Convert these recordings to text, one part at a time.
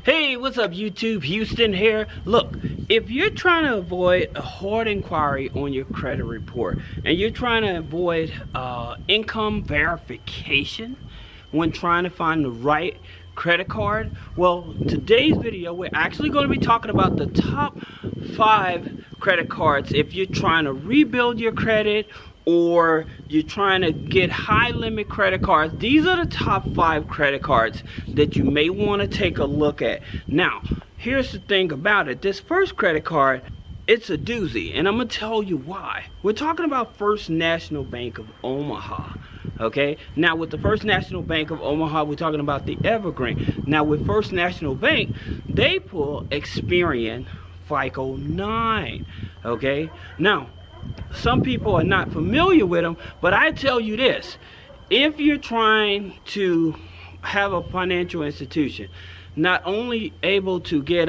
Hey, what's up YouTube? Houston here. Look, if you're trying to avoid a hard inquiry on your credit report and you're trying to avoid income verification when trying to find the right credit card, well, today's video we're actually going to be talking about the top 5 credit cards if you're trying to rebuild your credit or you're trying to get high limit credit cards. These are the top 5 credit cards that you may want to take a look at. Now, here's the thing about it. This first credit card, it's a doozy, and I'm gonna tell you why. We're talking about First National Bank of Omaha. Okay, now with the First National Bank of Omaha, we're talking about the Evergreen. Now with First National Bank, they pull Experian FICO 9. Okay, now some people are not familiar with them, but I tell you this: if you're trying to have a financial institution not only able to get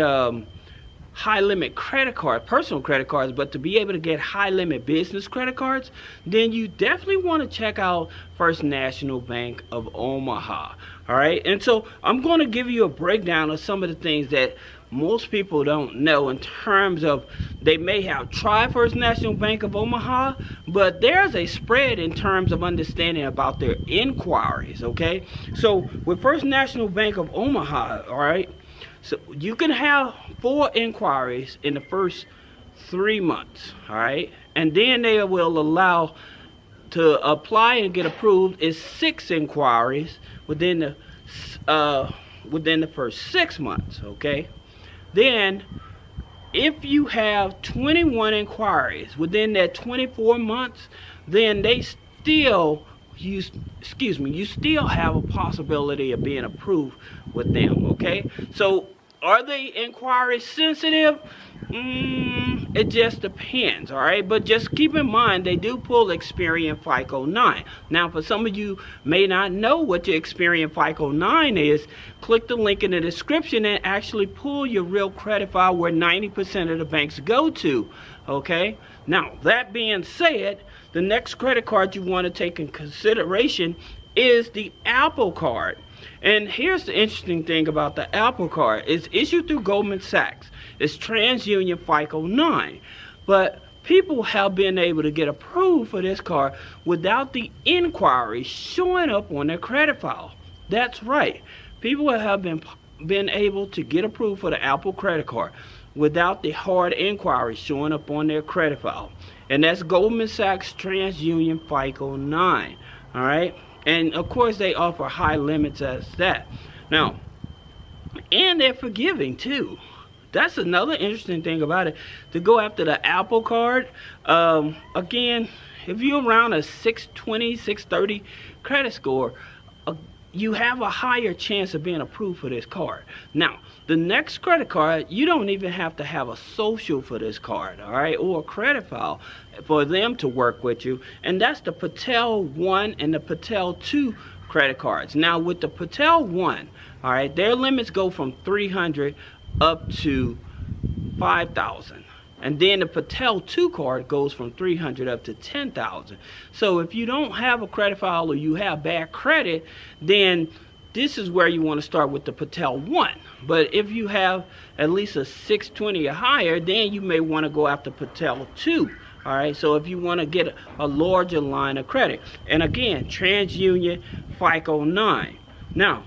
high limit credit card, personal credit cards, but to be able to get high limit business credit cards, then you definitely want to check out First National Bank of Omaha. All right, and so I'm going to give you a breakdown of some of the things that most people don't know in terms of they may have tried First National Bank of Omaha, but there's a spread in terms of understanding about their inquiries. Okay, so with First National Bank of Omaha, all right, so you can have 4 inquiries in the first 3 months, all right, and then they will allow to apply and get approved is 6 inquiries within the first 6 months. Okay, then if you have 21 inquiries within that 24 months, then they still you still have a possibility of being approved with them. Okay, so are they inquiry sensitive? It just depends, all right? But just keep in mind, they do pull Experian FICO 9. Now, for some of you may not know what your Experian FICO 9 is, click the link in the description and actually pull your real credit file where 90% of the banks go to, okay? Now, that being said, the next credit card you want to take in consideration is the Apple Card. And here's the interesting thing about the Apple Card. It's issued through Goldman Sachs. It's TransUnion FICO 9. But people have been able to get approved for this card without the inquiry showing up on their credit file. That's right. People have been able to get approved for the Apple credit card without the hard inquiry showing up on their credit file. And that's Goldman Sachs TransUnion FICO 9. All right? And of course they offer high limits as that. Now, and they're forgiving too. That's another interesting thing about it. To go after the Apple Card, again, if you're around a 620, 630 credit score, you have a higher chance of being approved for this card. Now, the next credit card, you don't even have to have a social for this card, all right, or a credit file for them to work with you, and that's the Patel 1 and the Patel 2 credit cards. Now, with the Patel 1, all right, their limits go from 300 up to 5,000. And then the Patel 2 card goes from 300 up to 10,000. So if you don't have a credit file or you have bad credit, then this is where you want to start with the Patel 1. But if you have at least a 620 or higher, then you may want to go after Patel 2. All right, so if you want to get a larger line of credit. And again, TransUnion FICO 9. Now,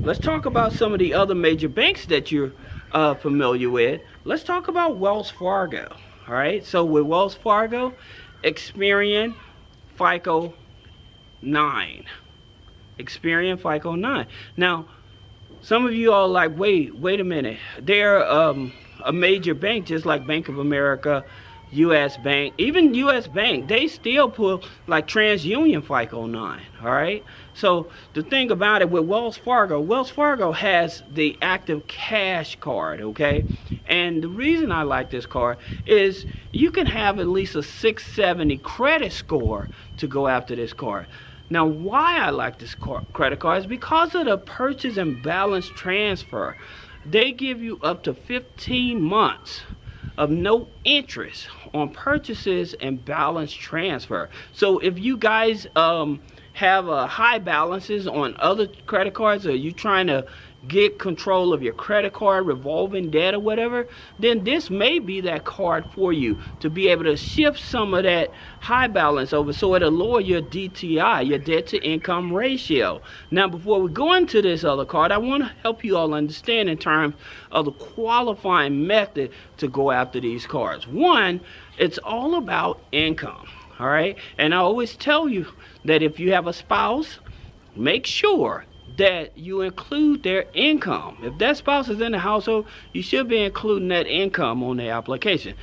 let's talk about some of the other major banks that you're familiar with. Let's talk about Wells Fargo. All right, so with Wells Fargo, Experian FICO 9. Experian FICO 9. Now, some of you all are like, wait a minute. They're a major bank just like Bank of America, U.S. Bank, even U.S. Bank, they still pull like TransUnion FICO 9, all right? So the thing about it with Wells Fargo has the Active Cash card, okay? And the reason I like this card is you can have at least a 670 credit score to go after this card. Now, why I like this credit card is because of the purchase and balance transfer. They give you up to 15 months of no interest on purchases and balance transfer. So if you guys have high balances on other credit cards, or you trying to get control of your credit card, revolving debt or whatever, then this may be that card for you to be able to shift some of that high balance over, so it'll lower your DTI, your debt to income ratio. Now, before we go into this other card, I want to help you all understand in terms of the qualifying method to go after these cards. One, it's all about income. All right, and I always tell you that if you have a spouse, make sure that you include their income. If that spouse is in the household, you should be including that income on the application.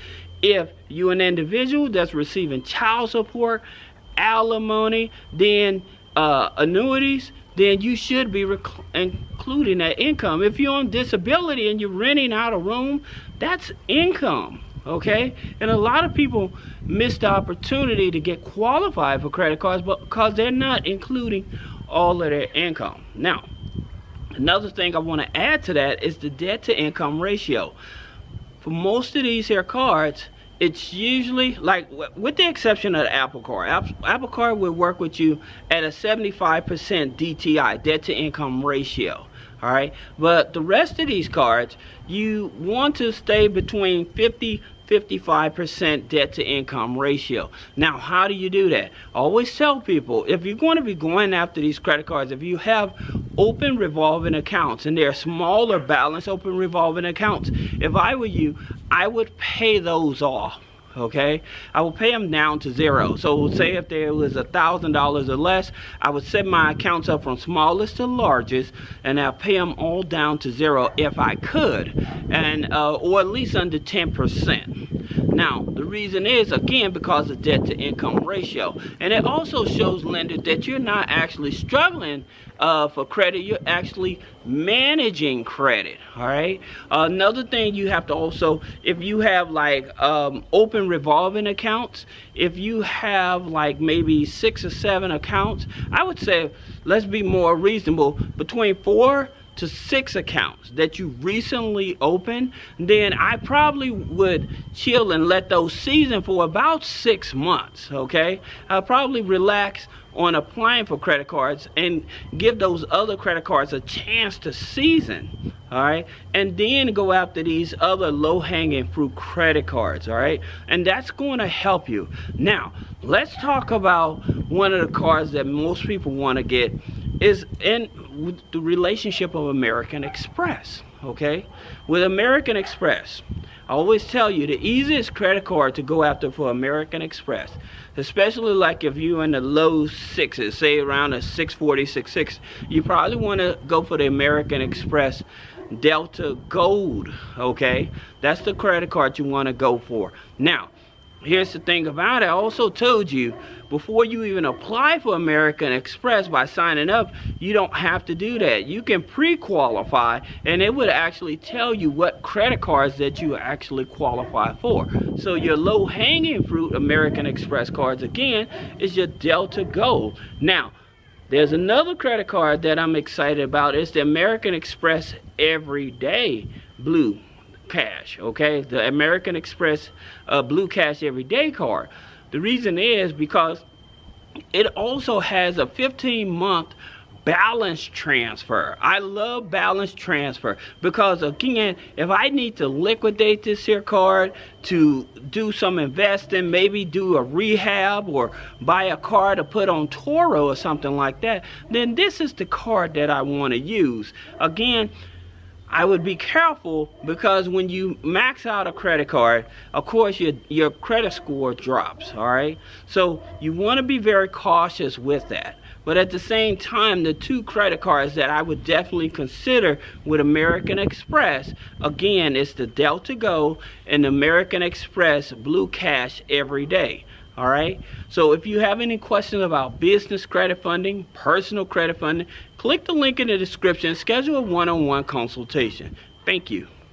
If you're an individual that's receiving child support, alimony, then annuities, then you should be including that income. If you're on disability and you're renting out a room, that's income. Okay, and a lot of people miss the opportunity to get qualified for credit cards because they're not including all of their income. Now, another thing I want to add to that is the debt to income ratio. For most of these here cards, it's usually, like, with the exception of the Apple Card. Apple Card will work with you at a 75% DTI, debt to income ratio. All right, but the rest of these cards, you want to stay between 50-55% debt to income ratio. Now, how do you do that? I always tell people, if you're going to be going after these credit cards, if you have open revolving accounts, and they're smaller balance open revolving accounts, if I were you, I would pay those off. Okay, I will pay them down to zero. So say if there was $1,000 or less, I would set my accounts up from smallest to largest, and I'll pay them all down to zero if I could, and or at least under 10%. Now, the reason is, again, because of debt to income ratio, and it also shows lenders that you're not actually struggling for credit, you're actually managing credit. All right, another thing you have to also, if you have like open revolving accounts, if you have like maybe 6 or 7 accounts, I would say, let's be more reasonable, between 4 to 6 accounts that you recently opened, then I probably would chill and let those season for about 6 months. Okay, I'll probably relax on applying for credit cards and give those other credit cards a chance to season. All right, and then go after these other low-hanging fruit credit cards. All right, and that's going to help you. Now, let's talk about one of the cards that most people want to get, is in the relationship of American Express. Okay, with American Express, I always tell you the easiest credit card to go after for American Express, especially like if you're in the low 6s, say around a 640, 660, you probably want to go for the American Express Delta Gold. Okay, that's the credit card you want to go for. Now, here's the thing about it. I also told you, before you even apply for American Express by signing up, you don't have to do that. You can pre-qualify, and it would actually tell you what credit cards that you actually qualify for. So your low-hanging fruit American Express cards, again, is your Delta Gold. Now, there's another credit card that I'm excited about. It's the American Express Everyday Blue Cash. Okay, the American Express Blue Cash Everyday card. The reason is because it also has a 15-month balance transfer. I love balance transfer because, again, if I need to liquidate this here card to do some investing, maybe do a rehab or buy a car to put on Toro or something like that, then this is the card that I want to use. Again, I would be careful, because when you max out a credit card, of course your credit score drops. All right, so you want to be very cautious with that. But at the same time, the 2 credit cards that I would definitely consider with American Express, again, it's the Delta Gold and the American Express Blue Cash Everyday. All right, so if you have any questions about business credit funding, personal credit funding, click the link in the description, schedule a one-on-one consultation. Thank you.